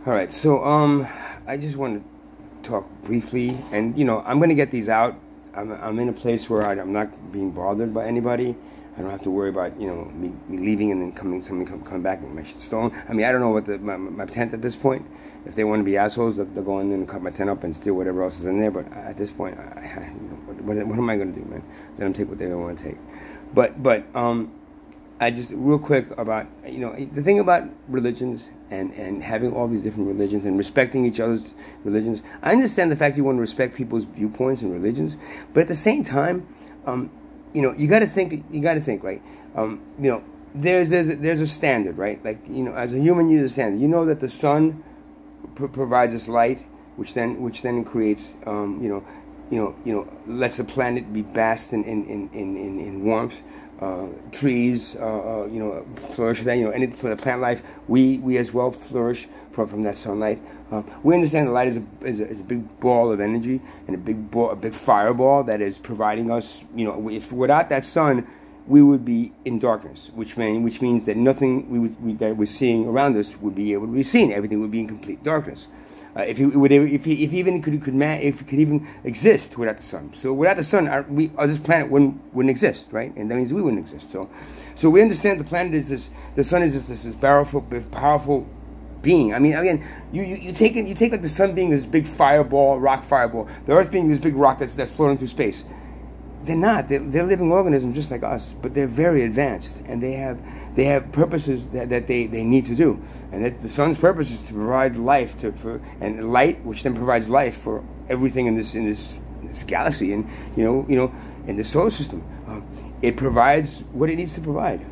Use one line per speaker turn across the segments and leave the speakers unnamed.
All right, so I just want to talk briefly, and I'm going to get these out. I'm in a place where I'm not being bothered by anybody. I don't have to worry about me leaving and then somebody coming back and my shit stolen. I mean, I don't know what my tent at this point. If they want to be assholes, they'll go in and cut my tent up and steal whatever else is in there. But at this point, what am I going to do, man? Let them take what they want to take. But I just real quick about the thing about religions and having all these different religions and respecting each other's religions. I understand the fact you want to respect people's viewpoints and religions, but at the same time, you got to think. You got to think, right? There's a standard, right? Like as a human, you understand. You know that the sun provides us light, which then creates lets the planet be bathed in warmth. Trees, flourish. Any plant life, we as well flourish from that sunlight. We understand the light is a big ball of energy and a big fireball that is providing us. If without that sun, we would be in darkness, which means that nothing that we're seeing around us would be able to be seen. Everything would be in complete darkness. If it could even exist without the sun. So without the sun, this planet wouldn't exist, right? And that means we wouldn't exist. So we understand the planet is this. The sun is this powerful being. I mean, again, you take like the sun being this big rock fireball, the Earth being this big rock that's floating through space. They're not. They're living organisms just like us, but they're very advanced, and they have purposes that they need to do. And that the sun's purpose is to provide life and light, which then provides life for everything in this galaxy and in the solar system. It provides what it needs to provide.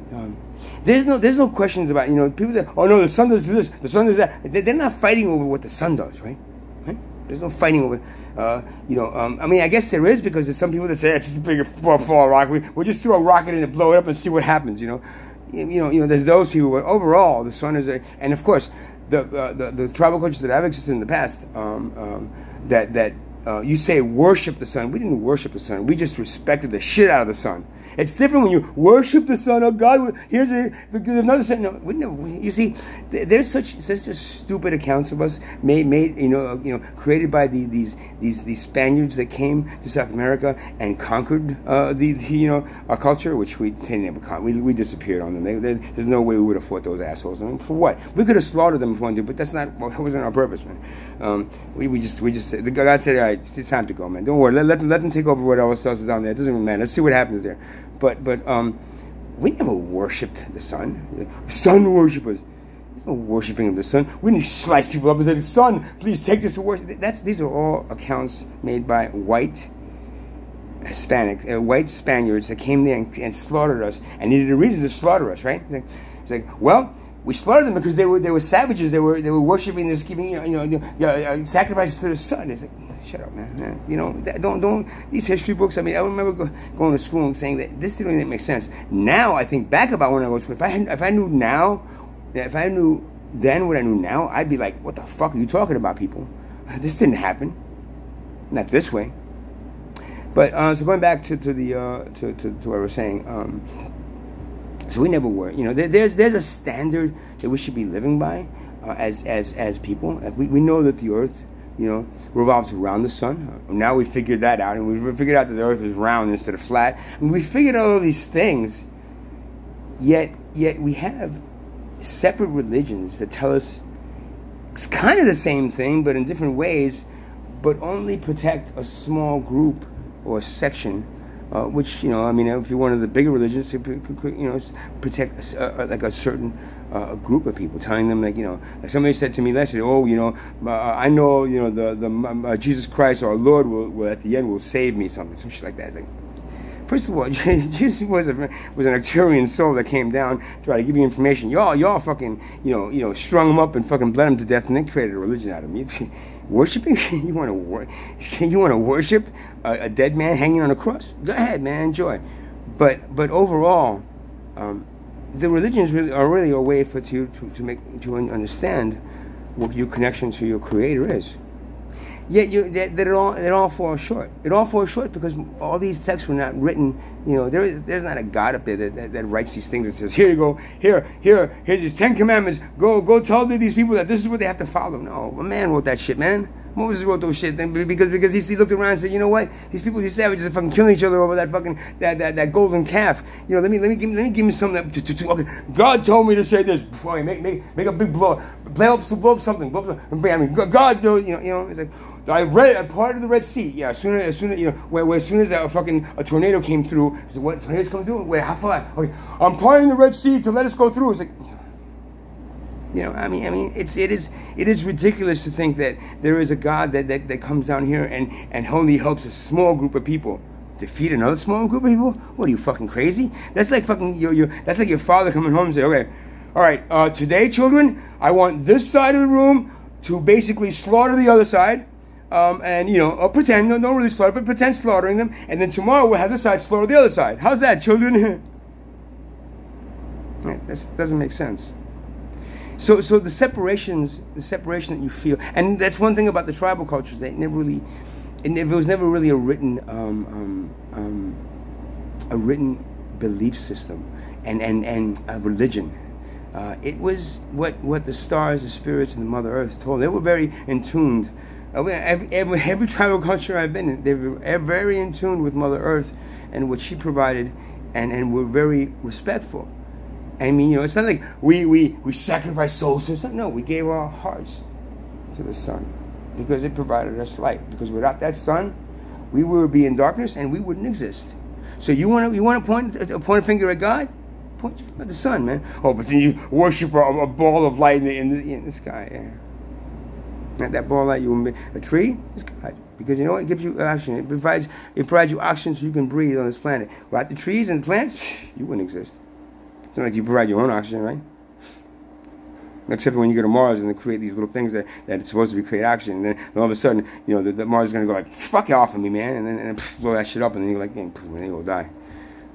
There's no questions about people that the sun does this, the sun does that. They're not fighting over what the sun does, right? There's no fighting over. I mean, I guess there is, because there's some people that say it's just a big fall rock. We'll just throw a rocket in and blow it up and see what happens. There's those people. But overall, the sun is and of course, the tribal cultures that have existed in the past that you say worship the sun. We didn't worship the sun. We just respected the shit out of the sun. It's different when you worship the sun. Oh God, here's another sun. No, we never. You see, there's such stupid accounts of us made created by these Spaniards that came to South America and conquered our culture, which we never conquered. We disappeared on them. There's no way we would have fought those assholes. I mean, for what? We could have slaughtered them if we wanted to, but that wasn't our purpose, man. We just said, God said, all right, it's time to go, man. Don't worry. Let them take over what else is down there. It doesn't even matter. Let's see what happens there. But we never worshipped the sun. Sun worshippers. There's no worshiping of the sun. We didn't slice people up and say, "The sun, please take this to worship." These are all accounts made by white Spaniards that came there and slaughtered us and needed a reason to slaughter us, right? It's like, well, we slaughtered them because they were savages. They were worshiping this, giving sacrifices to the sun. It's like, shut up, man. Don't these history books. I mean, I remember going to school and saying that this didn't make sense. Now I think back about when I was. If I knew then what I knew now, I'd be like, what the fuck are you talking about, people? This didn't happen. Not this way. But so going back to what I was saying. So we never were. There's a standard that we should be living by as people. We know that the Earth, revolves around the sun. Now we figured that out, and we figured out that the Earth is round instead of flat. And we figured out all these things. Yet we have separate religions that tell us it's kind of the same thing, but in different ways, but only protect a small group or a section. Which, if you're one of the bigger religions, protect like a certain group of people, telling them, like somebody said to me last year, I know, the Jesus Christ, our Lord, will at the end will save me, some shit like that. It's like, first of all, Jesus was an Arcturian soul that came down to try to give you information. Y'all fucking, strung him up and fucking bled him to death, and then created a religion out of me. Worshipping? You want to worship a dead man hanging on a cross? Go ahead, man, enjoy. But overall, the religions are really a way for you to understand what your connection to your Creator is. Yet that it all falls short. It all falls short because all these texts were not written. You know, there's not a God up there that writes these things and says, here you go, here's these 10 commandments. Go tell these people that this is what they have to follow. No, a man wrote that shit, man. Moses wrote those shit then because he looked around and said, you know what, these people, these savages are fucking killing each other over that fucking that golden calf. You know, let me give me something to okay. God told me to say this. Boy, make a big blow up something. I mean, God, you know, it's like. I read a part of the Red Sea. Yeah, as soon as you know, as soon as a tornado came through, I said, "What tornado's coming through? Wait, how far? Okay, I'm parting the Red Sea to let us go through." It's like, you know, I mean, it is ridiculous to think that there is a God that comes down here and only helps a small group of people defeat another small group of people. What are you, fucking crazy? That's like fucking that's like your father coming home and say, "Okay, all right, today, children, I want this side of the room to basically slaughter the other side." And, you know, pretend, no, don't really slaughter, but pretend slaughtering them. And then tomorrow we'll have this side slaughter the other side. How's that, children? That doesn't make sense. So the separation that you feel, and that's one thing about the tribal cultures, they never really, it was never really a written belief system and a religion. It was what the stars, the spirits, and the Mother Earth told. They were very in tune. Every tribal culture I've been in, they were very in tune with Mother Earth and what she provided, and were very respectful. I mean, you know, it's not like we sacrificed souls to the sun. No, we gave our hearts to the sun because it provided us light. Because without that sun, we would be in darkness and we wouldn't exist. So you want to point a finger at God? Point at the sun, man. Oh, but then you worship a ball of light in the sky. Yeah. That ball light, a tree is God, because you know what? It gives you oxygen. It provides you oxygen so you can breathe on this planet. Without the trees and plants, you wouldn't exist. It's not like you provide your own oxygen, right? Except when you go to Mars and they create these little things that it's supposed to create oxygen, and then all of a sudden, you know, the Mars is gonna go like, fuck you off of me, man, and then blow that shit up, and then you're like, and then you'll die.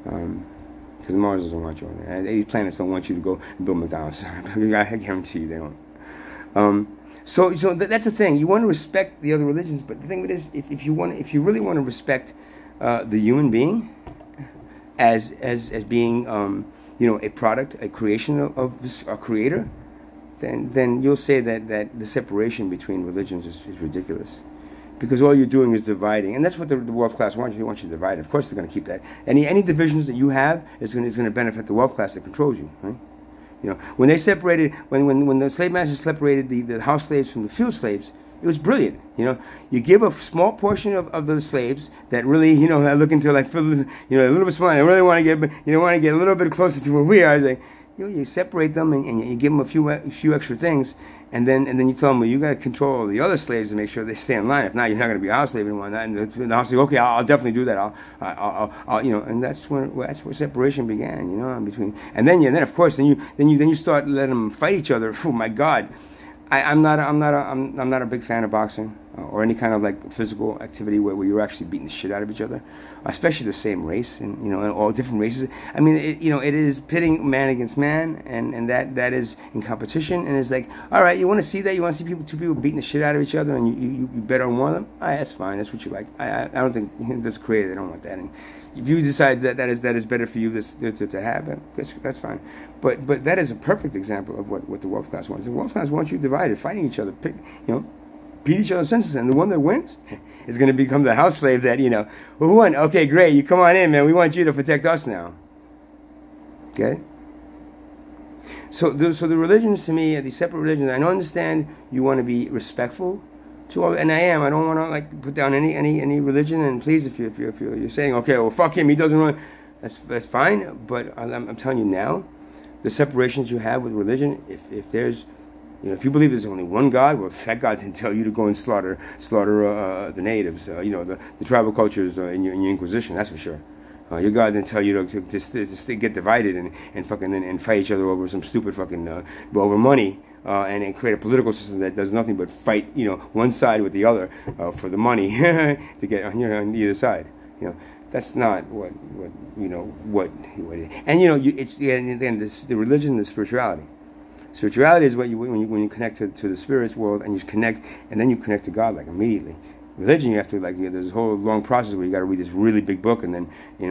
Because Mars doesn't want you on there. And these planets don't want you to go and build McDonald's. I guarantee you they don't. So that's the thing. You want to respect the other religions, but the thing of it is, if you really want to respect the human being as being you know, a product, a creation of this a creator, then you'll say that the separation between religions is ridiculous, because all you're doing is dividing, and that's what the wealth class wants. They want you to divide. Of course, they're going to keep that. Any divisions that you have is going to benefit the wealth class that controls you, right? You know, when they separated, when the slave masters separated the house slaves from the field slaves, it was brilliant. You know, you give a small portion of the slaves that really, you know, are looking to like feel, you know, a little bit smaller. They really want to get a little bit closer to where we are. Like, you separate them and you give them a few extra things, and then you tell them, well, you got to control the other slaves to make sure they stay in line. If not, you're not going to be a house slave anymore. And the house slave, okay, I'll definitely do that. I'll you know, and that's where separation began. You know, in between, and then of course, then you start letting them fight each other. Oh my God. I'm not a big fan of boxing or any kind of like physical activity where you're actually beating the shit out of each other, especially the same race and, you know, and all different races. I mean, it is pitting man against man, and that is in competition, and it's like, all right, you want to see that? You want to see two people beating the shit out of each other, and you bet on one of them? All right, that's fine. That's what you like. I don't think that's creative. I don't want that. And if you decide that is better for you to have it, that's fine. But that is a perfect example of what the wealth class wants. The wealth class wants you divided, fighting each other, beat each other's senses, and the one that wins is going to become the house slave that, you know, well, who won? Okay, great, you come on in, man. We want you to protect us now. Okay? So the religions, to me, these separate religions, I don't understand you want to be respectful to all, and I am. I don't want to like put down any religion. And please, if you're saying, okay, well, fuck him, he doesn't run, that's fine. But I'm telling you now, the separations you have with religion, if there's, you know, if you believe there's only one God, well, that God didn't tell you to go and slaughter the natives, you know, the tribal cultures in your Inquisition. That's for sure. Your God didn't tell you to get divided and fight each other over some stupid fucking over money. And create a political system that does nothing but fight, you know, one side with the other for the money to get on either side. You know, that's not what you know what it is. And you know, it's again the religion, the spirituality. Spirituality is what you when you connect to the spirit's world, and you connect, and then you connect to God like immediately. Religion, you have to there's a whole long process where you got to read this really big book, and then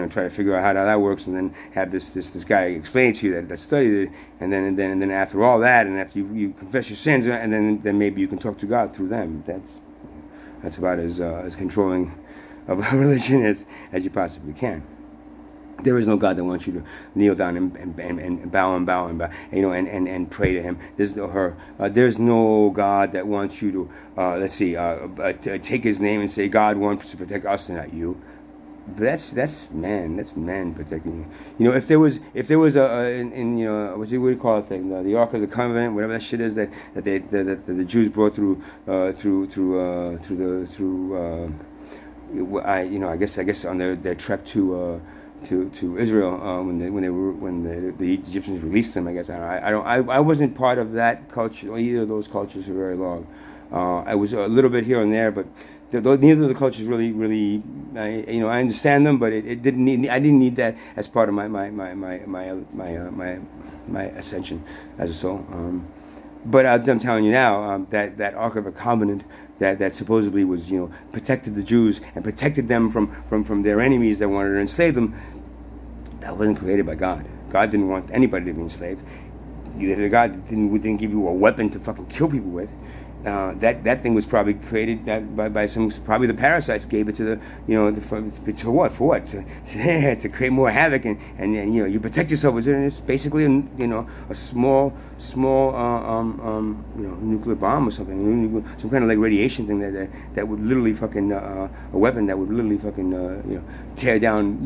try to figure out how that works, and then have this guy explain it to you that studied it, and then after all that, and after you confess your sins, and then maybe you can talk to God through them. That's about as controlling of a religion as you possibly can. There is no God that wants you to kneel down and bow and pray to Him. There's no God that wants you to take His name and say God wants to protect us and not you. But that's man protecting you. If there was what do you call it thing, the Ark of the Covenant, whatever that shit is that the Jews brought through I guess on their trek to Israel when the Egyptians released them. I guess I wasn't part of that culture or either of those cultures for very long. I was a little bit here and there, but neither of the cultures really I understand them, but it didn't need. I didn't need that as part of my ascension as a soul. But I'm telling you now that Ark of the Covenant that supposedly was protected the Jews and protected them from their enemies that wanted to enslave them. That wasn't created by God. God didn't want anybody to be enslaved. God didn't give you a weapon to fucking kill people with. That thing was probably created by probably the parasites gave it to to what to create more havoc and you protect yourself. It's basically a small nuclear bomb or something, some kind of like radiation thing that would literally fucking a weapon that would literally fucking tear down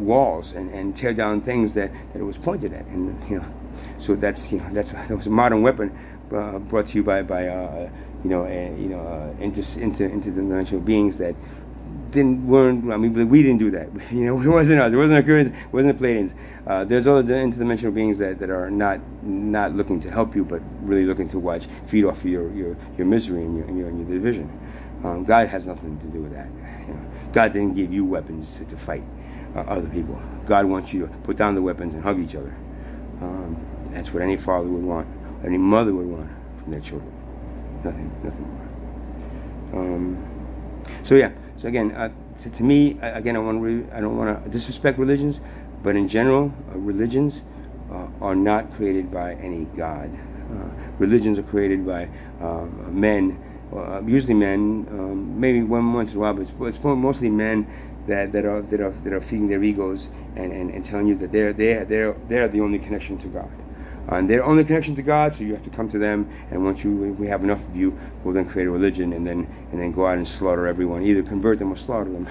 walls and tear down things that it was pointed at, and so that was a modern weapon. Brought to you by interdimensional beings that weren't. I mean, we didn't do that. It wasn't us. It wasn't the Koreans. It wasn't the Pleiadians. There's other interdimensional beings that are not looking to help you, but really looking to feed off of your misery and your division. God has nothing to do with that. God didn't give you weapons to fight other people. God wants you to put down the weapons and hug each other. That's what any father would want. Any mother would want from their children. Nothing more. So again, to me, again, I don't want to disrespect religions, but in general, religions are not created by any God. Religions are created by men, usually men, maybe once in a while, but it's mostly men that are feeding their egos and telling you that they're the only connection to God. And their only connection to God, so you have to come to them. And once we have enough of you, we'll then create a religion, and then go out and slaughter everyone, either convert them or slaughter them.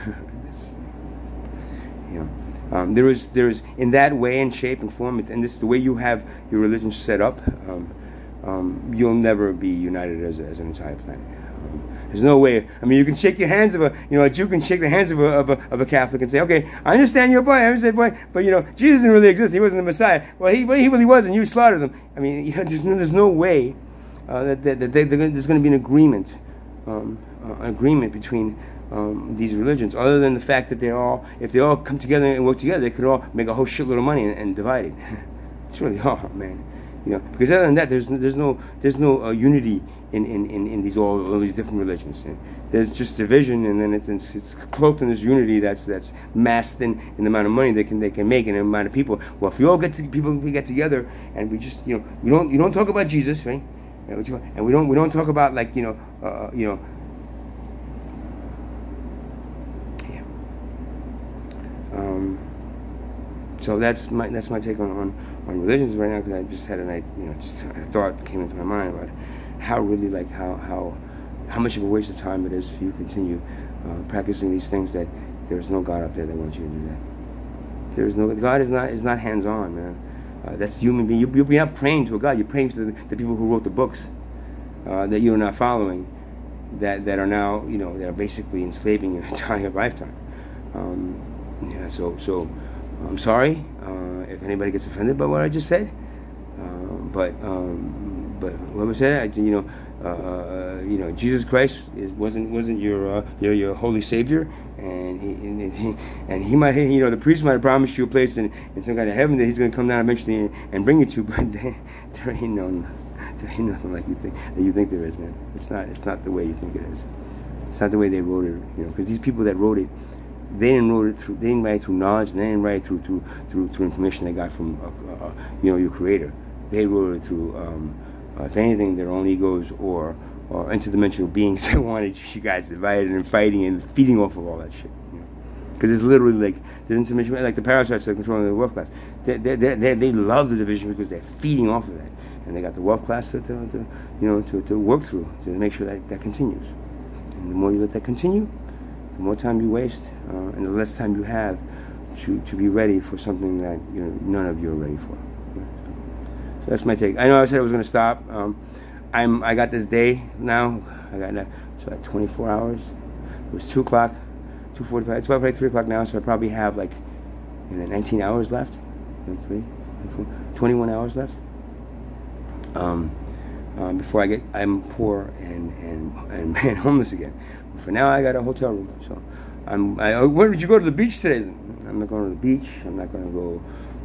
There is in that way and shape and form, and this the way you have your religion set up. You'll never be united as an entire planet. There's no way. I mean, you can shake your hands of a Jew can shake the hands of a Catholic and say, okay, I understand your point. I understand your point, but Jesus didn't really exist. He wasn't the Messiah. Well, he really was, and you slaughtered him. I mean, there's no way that there's going to be an agreement between these religions, other than the fact that if they all come together and work together, they could all make a whole shitload of money and divide it. It's really hard, man. Because other than that, there's no unity in these all these different religions. There's just division, and then it's cloaked in this unity that's masked in the amount of money they can make and the amount of people. Well, if we all get together and we just you don't talk about Jesus, right? And we don't talk about So that's my take on religions right now, because I just had a thought that came into my mind about how much of a waste of time it is for you to continue practicing these things, that there's no God up there that wants you to do that. There's no God is not hands on, man. That's human being. You're not praying to a God. You're praying to the people who wrote the books that you're not following, that are now that are basically enslaving your entire lifetime. So I'm sorry if anybody gets offended by what I just said, but whoever said it, Jesus Christ wasn't your holy savior, and he might, you know, the priest might have promised you a place in some kind of heaven that he's going to come down eventually and bring you to, but there ain't nothing like you think there is, man. It's not the way you think it is. It's not the way they wrote it, you know, because these people that wrote it, they didn't write it through knowledge, and they didn't write it through information they got from you know, your creator. They wrote it through if anything, their own egos or interdimensional beings that wanted you guys divided and fighting and feeding off of all that shit. Because it's literally like the interdimensional, like the parasites that are controlling the wealth class. They love the division because they're feeding off of that, and they got the wealth class to work through to make sure that continues. And the more you let that continue, the more time you waste, and the less time you have to be ready for something that, you know, none of you are ready for. So that's my take. I know I said I was going to stop. I got this day now. I got so like 24 hours. It was 2 o'clock, 2:45. It's about 3 o'clock now, so I probably have like 19 hours left. 21 hours left. Before I'm poor and homeless again. But for now, I got a hotel room. So where did you go to the beach today? I'm not going to the beach. I'm not going to go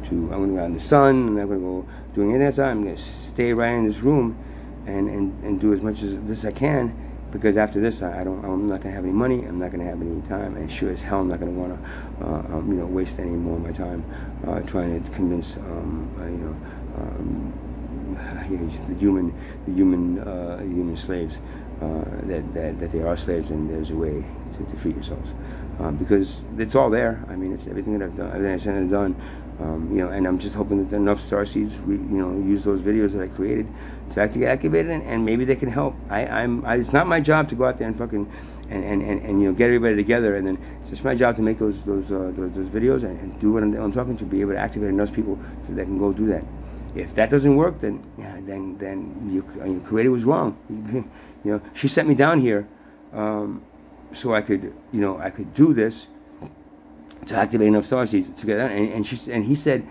I'm going to go out in the sun. I'm not going to go doing anything outside. I'm going to stay right in this room and do as much as this I can, because after this I'm not going to have any money. I'm not going to have any time, and sure as hell I'm not going to want to you know, waste any more of my time trying to convince the human slaves that they are slaves and there's a way to free yourselves, because it's all there. I mean, it's everything that I've done, everything I said and done. You know, and I'm just hoping that enough starseeds, you know, use those videos that I created to actually get activated, and maybe they can help. It's not my job to go out there and fucking and you know, get everybody together, and then it's just my job to make those videos and do what I'm talking to, be able to activate enough people so they can go do that. If that doesn't work, then yeah, then your creator was wrong. You know, she sent me down here so I could, you know, I could do this, to activate enough starseeds to get that, and he said,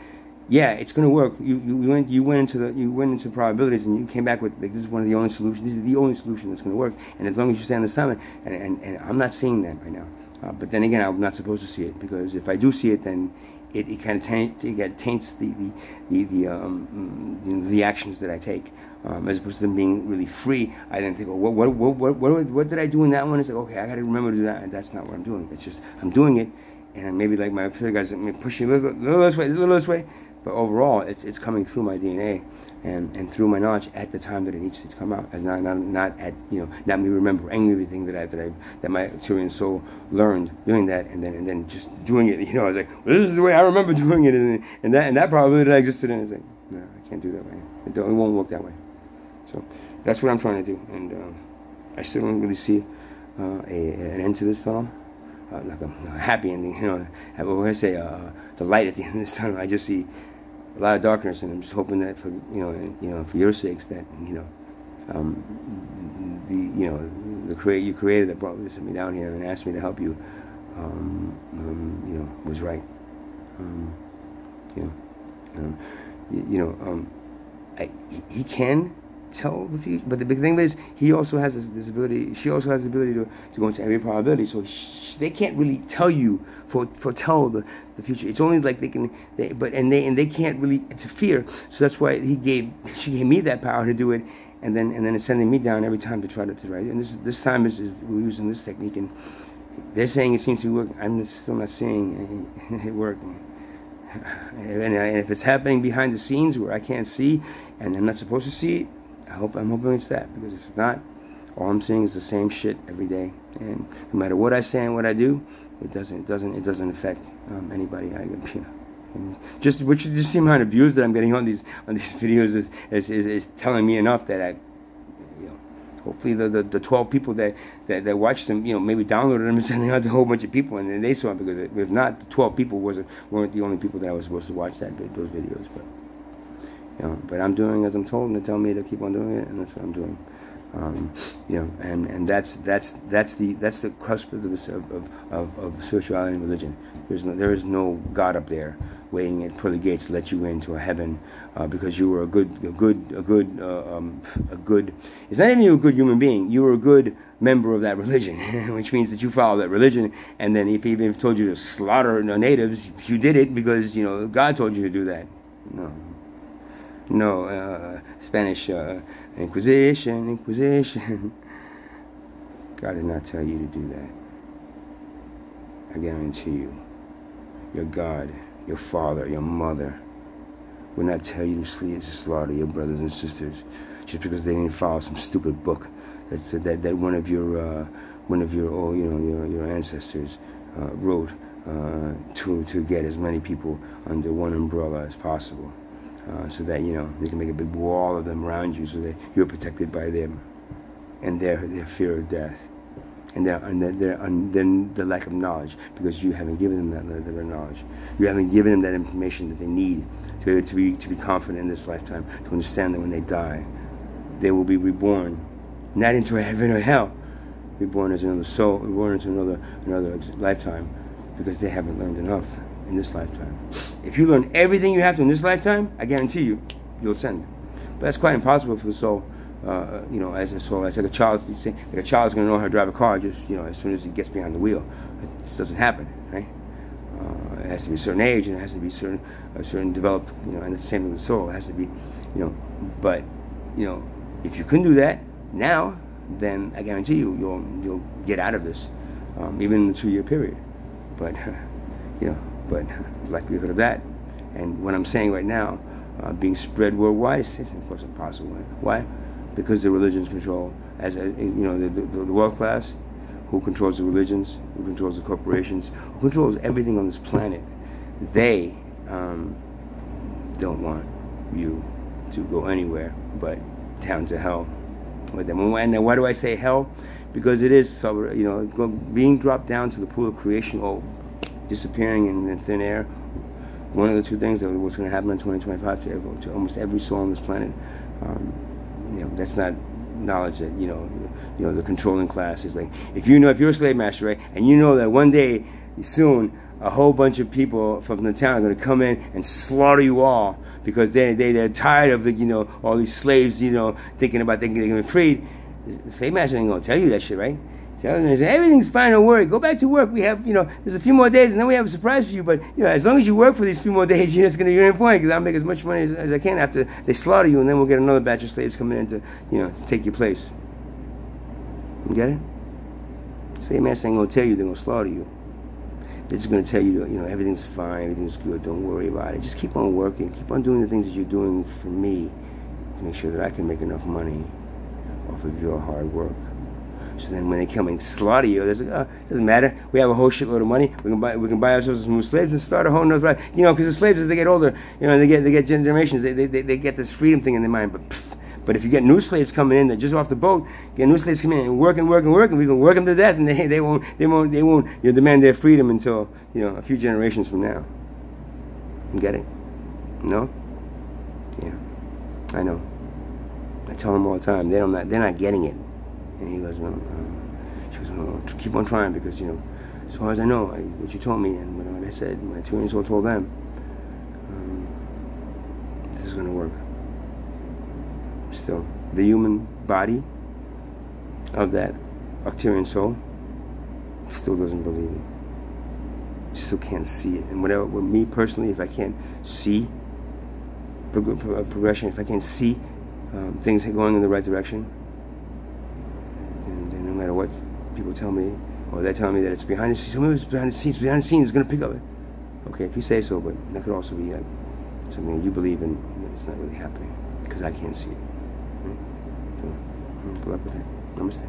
yeah, it's going to work. You went into probabilities, and you came back with, like, this is one of the only solutions. This is the only solution that's going to work. And as long as you stay on this time, and I'm not seeing that right now. But then again, I'm not supposed to see it, because if I do see it, then it kind of taints the actions that I take. As opposed to them being really free, I then think, oh, what did I do in that one? It's like, okay, I got to remember to do that, and that's not what I'm doing. It's just I'm doing it. And maybe like my other guys, pushing a little this way, but overall, it's coming through my DNA and through my knowledge at the time that it needs to come out, as not at, you know, not me remembering everything that my Turian soul learned doing that, and then just doing it. You know, I was like, well, this is the way I remember doing it, and that probability that existed, and it's like, no, I can't do that way. It won't work that way. So that's what I'm trying to do, and I still don't really see an end to this tunnel. Like a happy ending, you know. When I say the light at the end of this tunnel, I just see a lot of darkness, and I'm just hoping that for for your sakes, that the creator that brought me down here and asked me to help you, was right. He can tell the future, but the big thing is he also has this ability. She also has the ability to go into every probability. So they can't really tell you foretell the future. It's only like they can't really interfere. So that's why she gave me that power to do it, and then it's sending me down every time to try to write it. And this time is we're using this technique, and they're saying it seems to be working. I'm still not seeing it working. And if it's happening behind the scenes where I can't see and I'm not supposed to see it, I'm hoping it's that, because if it's not, all I'm seeing is the same shit every day, and no matter what I say and what I do, it doesn't affect anybody. Just what you just see the amount of views that I'm getting on these videos is telling me enough that hopefully the 12 people that watched them, maybe downloaded them and sending out to a whole bunch of people, and then they saw it, because if not, the 12 people weren't the only people that I was supposed to watch those videos, but. But I'm doing as I'm told, and they tell me to keep on doing it, and that's what I'm doing. You know, and that's the cusp of spirituality and religion. There is no God up there waiting at pearly gates to let you into a heaven because you were a good. It's not even you a good human being. You were a good member of that religion, which means that you follow that religion. And then if even told you to slaughter the natives, you did it because God told you to do that. No, Spanish Inquisition. God did not tell you to do that. I guarantee you, your God, your father, your mother would not tell you to slaughter your brothers and sisters just because they didn't follow some stupid book that one of your your ancestors wrote to get as many people under one umbrella as possible. So that they can make a big wall of them around you, so that you're protected by them and their fear of death, and then the lack of knowledge, because you haven't given them that knowledge. You haven't given them that information that they need to be confident in this lifetime, to understand that when they die, they will be reborn, not into a heaven or hell, reborn as another soul, reborn into another lifetime, because they haven't learned enough in this lifetime. If you learn everything you have to in this lifetime, I guarantee you'll ascend. But that's quite impossible for the soul. As a soul, it's like a child. Like a child's going to know how to drive a car just as soon as he gets behind the wheel. It just doesn't happen, right? It has to be a certain age, and it has to be a certain developed, and it's the same with the soul. It has to be, But if you couldn't do that now, then I guarantee you'll get out of this, even in the 2-year period. But But the likelihood of that, and what I'm saying right now, being spread worldwide, is of course impossible. Why? Because the religions control, the world class, who controls the religions, who controls the corporations, who controls everything on this planet. They don't want you to go anywhere but down to hell with them. And why do I say hell? Because it is, being dropped down to the pool of creation, disappearing in thin air. One of the two things that was going to happen in 2025 to almost every soul on this planet. That's not knowledge that the controlling class is like. If you're a slave master, right, and you know that one day soon a whole bunch of people from the town are going to come in and slaughter you all because they're tired of all these slaves thinking about they can be freed. The slave master ain't going to tell you that shit, right? Everything's fine, don't worry. Go back to work. We have, there's a few more days, and then we have a surprise for you. But, as long as you work for these few more days, you're in point, because I'll make as much money as I can after they slaughter you, and then we'll get another batch of slaves coming in to take your place. You get it? Slave master ain't going to tell you they're going to slaughter you. They're just going to tell you, everything's fine, everything's good, don't worry about it. Just keep on working. Keep on doing the things that you're doing for me to make sure that I can make enough money off of your hard work. So then when they come and slaughter you, they're like, it doesn't matter. We have a whole shitload of money. We can buy ourselves some more slaves and start a whole nother life. Because the slaves, as they get older, they get generations. They get this freedom thing in their mind. But if you get new slaves coming in, they're just off the boat. Get new slaves coming in and work. We can work them to death, and they won't demand their freedom until a few generations from now. You get it? No? Yeah, I know. I tell them all the time. They're not getting it. And he goes, she goes, well, keep on trying, because, as far as I know, what you told me and what I said, my 2-year-old told them, this is going to work. Still, the human body of that Arcturian soul still doesn't believe it. Still can't see it. And with me personally, if I can't see progression, if I can't see things going in the right direction, no matter what people tell me, or they're telling me that it's behind the scenes, it's behind the scenes, it's going to pick up it. Okay, if you say so, but that could also be like something that you believe in, it's not really happening, because I can't see it. So, good luck with that. Namaste.